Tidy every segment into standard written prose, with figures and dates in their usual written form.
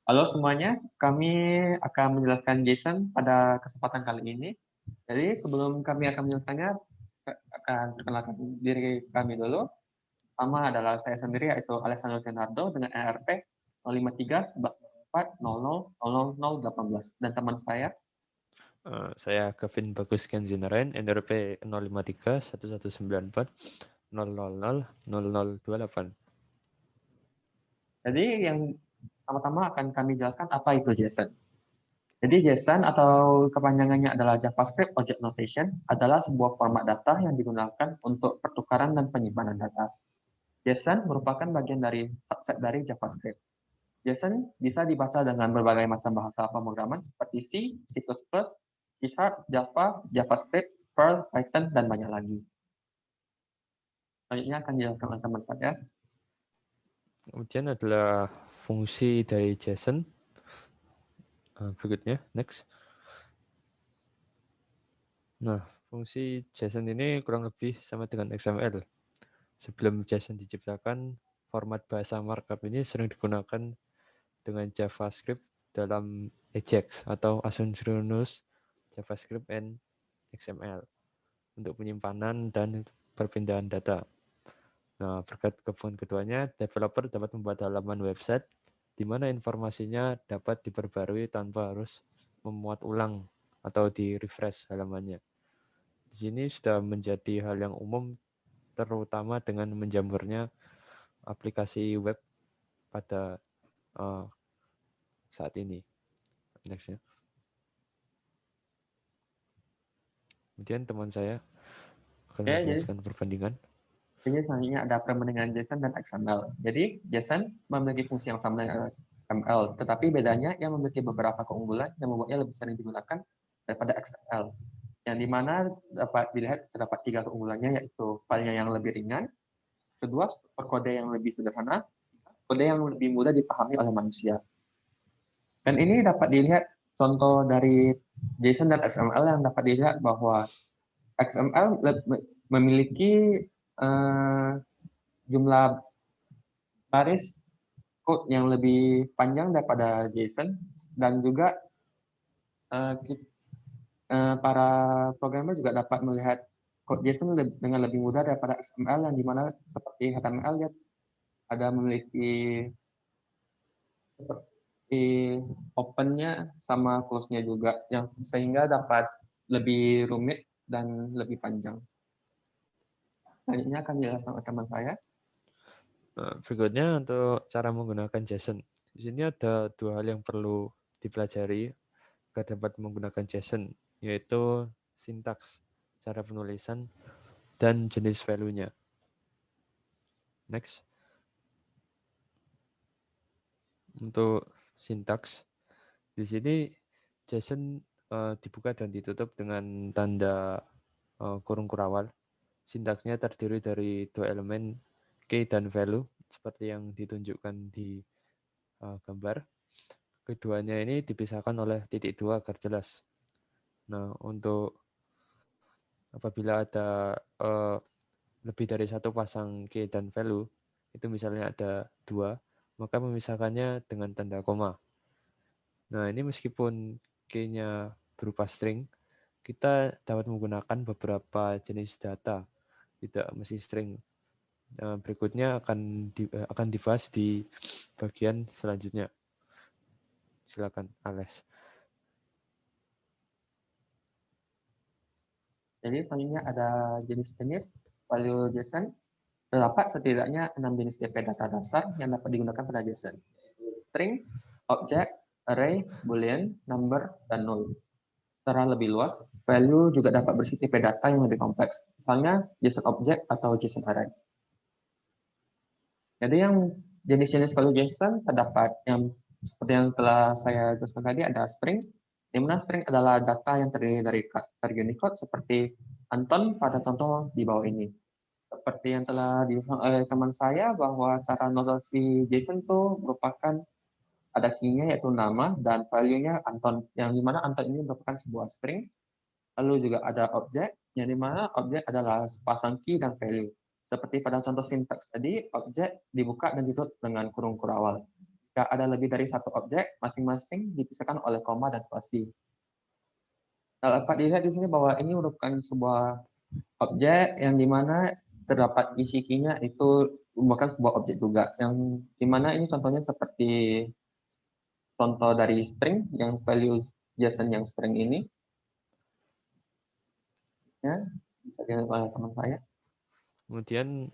Halo semuanya, kami akan menjelaskan JSON pada kesempatan kali ini. Jadi sebelum kami akan menjelaskannya, akan perkenalkan diri kami dulu. Pertama adalah saya sendiri, yaitu Alessandro Leonardo dengan NRP 053 1144 00 0018. Dan teman saya, Saya Kevin Bagus Kenzinaren, NRP 053 1194 000 0028. jadi yang pertama-tama akan kami jelaskan apa itu JSON. Jadi JSON atau kepanjangannya adalah JavaScript Object Notation adalah sebuah format data yang digunakan untuk pertukaran dan penyimpanan data. JSON merupakan bagian dari subset dari JavaScript. JSON bisa dibaca dengan berbagai macam bahasa pemrograman seperti C, C++, C Sharp, Java, JavaScript, Perl, Python, dan banyak lagi. Selanjutnya akan dijelaskan oleh teman saya. Kemudian adalah fungsi dari JSON. Berikutnya, next. Nah, fungsi JSON ini kurang lebih sama dengan XML. Sebelum JSON diciptakan, format bahasa markup ini sering digunakan dengan JavaScript dalam AJAX atau Asynchronous JavaScript and XML untuk penyimpanan dan perpindahan data. Nah, berkat gabungan keduanya, developer dapat membuat halaman website di mana informasinya dapat diperbarui tanpa harus memuat ulang atau di-refresh halamannya. Di sini sudah menjadi hal yang umum, terutama dengan menjamurnya aplikasi web pada saat ini. Next ya. Kemudian teman saya akan Oke, menjelaskan perbandingan. jadi selanjutnya ada perbandingan JSON dan XML. Jadi JSON memiliki fungsi yang sama dengan XML, tetapi bedanya yang memiliki beberapa keunggulan yang membuatnya lebih sering digunakan daripada XML. Yang dimana dapat dilihat terdapat 3 keunggulannya, yaitu filenya yang lebih ringan, kedua struktur kode yang lebih sederhana, kode yang lebih mudah dipahami oleh manusia. Dan ini dapat dilihat contoh dari JSON dan XML yang dapat dilihat bahwa XML memiliki jumlah baris code yang lebih panjang daripada JSON, dan juga para programmer juga dapat melihat code JSON dengan lebih mudah daripada XML, yang dimana seperti HTML ya ada memiliki seperti open-nya sama close-nya juga, yang sehingga dapat lebih rumit dan lebih panjang. Selanjutnya akan dijelaskan oleh teman saya. Berikutnya untuk cara menggunakan JSON. Di sini ada dua hal yang perlu dipelajari agar dapat menggunakan JSON, yaitu sintaks, cara penulisan, dan jenis value-nya. Next. Untuk sintaks, di sini JSON dibuka dan ditutup dengan tanda kurung kurawal. Sintaksnya terdiri dari dua elemen key dan value, seperti yang ditunjukkan di gambar. Keduanya ini dipisahkan oleh titik dua agar jelas. Nah, untuk apabila ada lebih dari satu pasang key dan value, itu misalnya ada 2, maka memisahkannya dengan tanda koma. Nah, ini meskipun key-nya berupa string, kita dapat menggunakan beberapa jenis data, tidak mesti string. Berikutnya akan dibahas di bagian selanjutnya. Silakan, Ales. Jadi selanjutnya ada jenis-jenis value JSON. Terdapat setidaknya 6 jenis DP data dasar yang dapat digunakan pada JSON. String, object, array, boolean, number, dan null. Secara lebih luas, value juga dapat berisi tipe data yang lebih kompleks, misalnya JSON object atau JSON array. Jadi yang jenis-jenis value JSON terdapat yang seperti yang telah saya jelaskan tadi, ada string, di mana string adalah data yang terdiri dari karakter Unicode seperti Anton pada contoh di bawah ini. Seperti yang telah dijelaskan oleh teman saya, bahwa cara notasi JSON itu merupakan ada key-nya yaitu nama dan value-nya Anton, yang dimana Anton ini merupakan sebuah string. Lalu juga ada objek, yang dimana objek adalah sepasang key dan value. Seperti pada contoh sintaks tadi, objek dibuka dan ditutup dengan kurung kurawal. jika ada lebih dari satu objek, masing-masing dipisahkan oleh koma dan spasi. Dapat dilihat di sini bahwa ini merupakan sebuah objek yang dimana terdapat isi key-nya itu merupakan sebuah objek juga, yang dimana ini contohnya seperti contoh dari string yang value JSON yang string ini, ya bisa dilihat oleh teman saya. Kemudian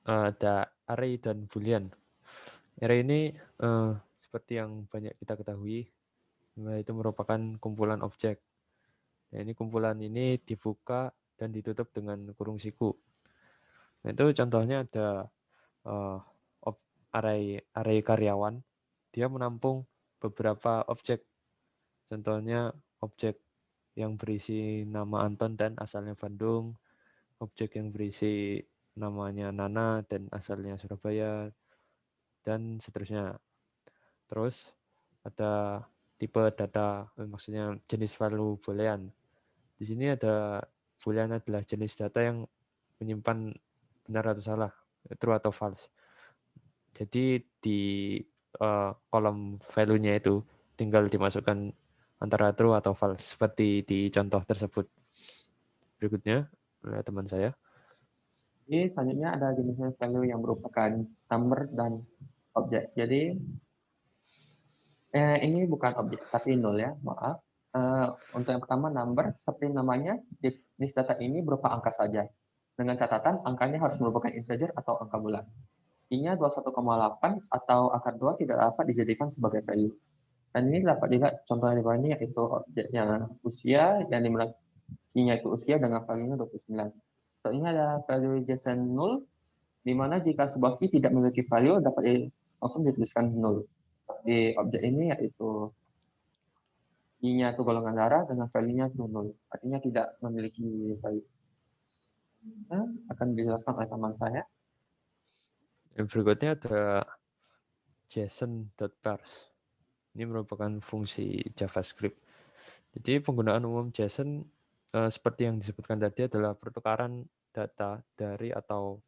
ada array dan boolean. Array ini seperti yang banyak kita ketahui, itu merupakan kumpulan objek. Nah, ini kumpulan ini dibuka dan ditutup dengan kurung siku. Nah, itu contohnya ada array karyawan. Dia menampung beberapa objek. Contohnya objek yang berisi nama Anton dan asalnya Bandung, objek yang berisi namanya Nana dan asalnya Surabaya, dan seterusnya. Terus ada tipe data, maksudnya jenis value boolean. Di sini ada boolean adalah jenis data yang menyimpan benar atau salah, true atau false. Jadi di kolom value-nya itu tinggal dimasukkan antara true atau false seperti di contoh tersebut. Berikutnya oleh teman saya. Jadi selanjutnya ada jenisnya value yang merupakan number dan objek. Jadi ini bukan objek tapi nol ya, maaf. Untuk yang pertama number, seperti namanya, jenis data ini berupa angka saja. Dengan catatan angkanya harus merupakan integer atau angka bulat. I-nya 21,8 atau akar 2 tidak dapat dijadikan sebagai value. Dan ini dapat dilihat contohnya di bawah ini, yaitu objeknya usia, yang dimana I-nya itu usia dengan value-nya 29. Selanjutnya ada value JSON null, di mana jika sebuah key tidak memiliki value dapat langsung dituliskan null. Di objek ini yaitu I-nya itu golongan darah dengan value-nya itu null. Artinya tidak memiliki value. Nah, akan dijelaskan oleh teman saya. Yang berikutnya ada JSON.parse. Ini merupakan fungsi JavaScript. Jadi penggunaan umum JSON seperti yang disebutkan tadi adalah pertukaran data dari atau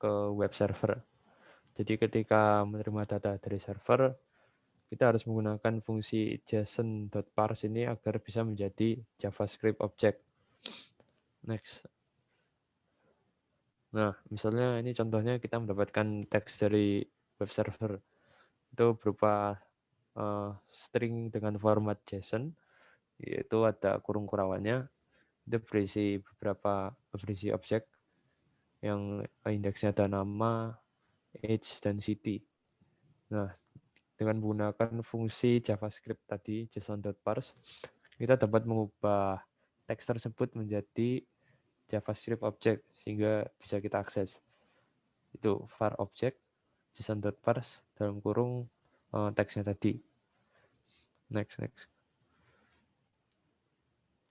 ke web server. Jadi ketika menerima data dari server, kita harus menggunakan fungsi JSON.parse ini agar bisa menjadi JavaScript object. Next. Nah, misalnya ini contohnya kita mendapatkan teks dari web server. Itu berupa string dengan format JSON, yaitu ada kurung kurawannya, itu berisi objek yang indeksnya ada nama, age, dan city. Nah, dengan menggunakan fungsi JavaScript tadi, JSON.parse, kita dapat mengubah teks tersebut menjadi JavaScript object sehingga bisa kita akses. Itu var object JSON.parse dalam kurung teksnya tadi. Next.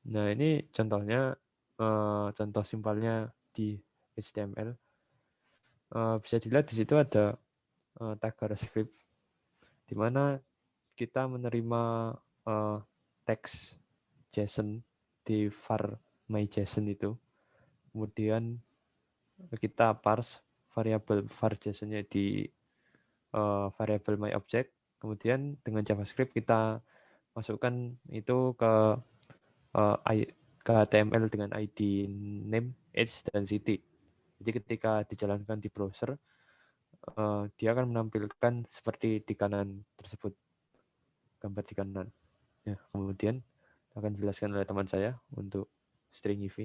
Nah, ini contohnya, contoh simpelnya di HTML. Bisa dilihat di situ ada tagger script, di mana kita menerima teks JSON di var myJSON itu. Kemudian kita parse variabel var JSON-nya di variabel myObject. Kemudian dengan JavaScript kita masukkan itu ke HTML dengan ID name, age, dan city. Jadi ketika dijalankan di browser, dia akan menampilkan seperti di kanan tersebut, gambar di kanan. Ya, kemudian akan dijelaskan oleh teman saya untuk string if.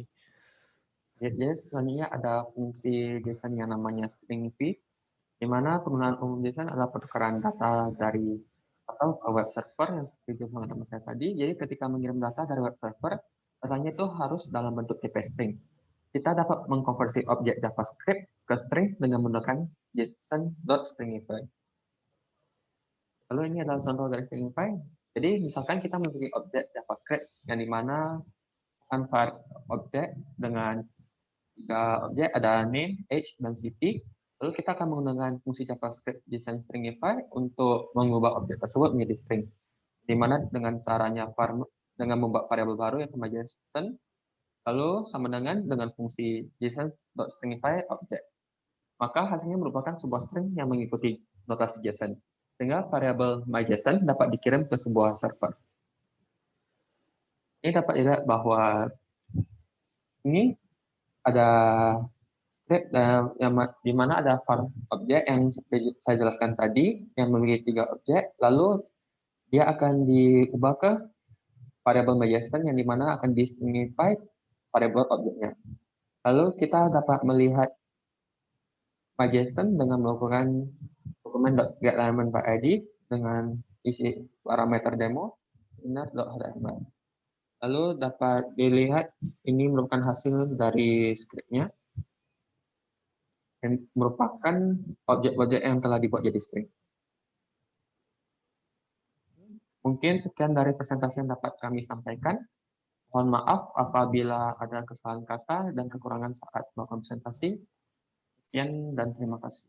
Jadi selanjutnya ada fungsi JSON yang namanya string if, di mana penggunaan umum JSON adalah pertukaran data dari atau ke web server yang seperti yang teman saya tadi. Jadi ketika mengirim data dari web server, datanya itu harus dalam bentuk TP string. Kita dapat mengkonversi objek JavaScript ke string dengan menggunakan JSON.stringify. Lalu ini adalah contoh dari stringify. Jadi misalkan kita memiliki objek JavaScript yang dimana kan var objek dengan tiga objek, ada name, age, dan city. Lalu kita akan menggunakan fungsi JavaScript JSON stringify untuk mengubah objek tersebut menjadi string. Di mana dengan caranya dengan membuat variabel baru yang sama JSON, lalu sama dengan fungsi JSON.stringify object. Maka hasilnya merupakan sebuah string yang mengikuti notasi JSON. sehingga variabel myJSON dapat dikirim ke sebuah server. Ini dapat dilihat bahwa ini ada script di mana ada var objek yang seperti saya jelaskan tadi, yang memiliki 3 objek, lalu dia akan diubah ke variabel myJSON yang dimana akan di-stringify variabel objeknya. Lalu kita dapat melihat myJSON dengan melakukan dokumen.getElementById dengan isi parameter demo inner.html. Lalu dapat dilihat ini merupakan hasil dari scriptnya yang merupakan objek-objek yang telah dibuat jadi string. Mungkin sekian dari presentasi yang dapat kami sampaikan. Mohon maaf apabila ada kesalahan kata dan kekurangan saat melakukan presentasi. Sekian dan terima kasih.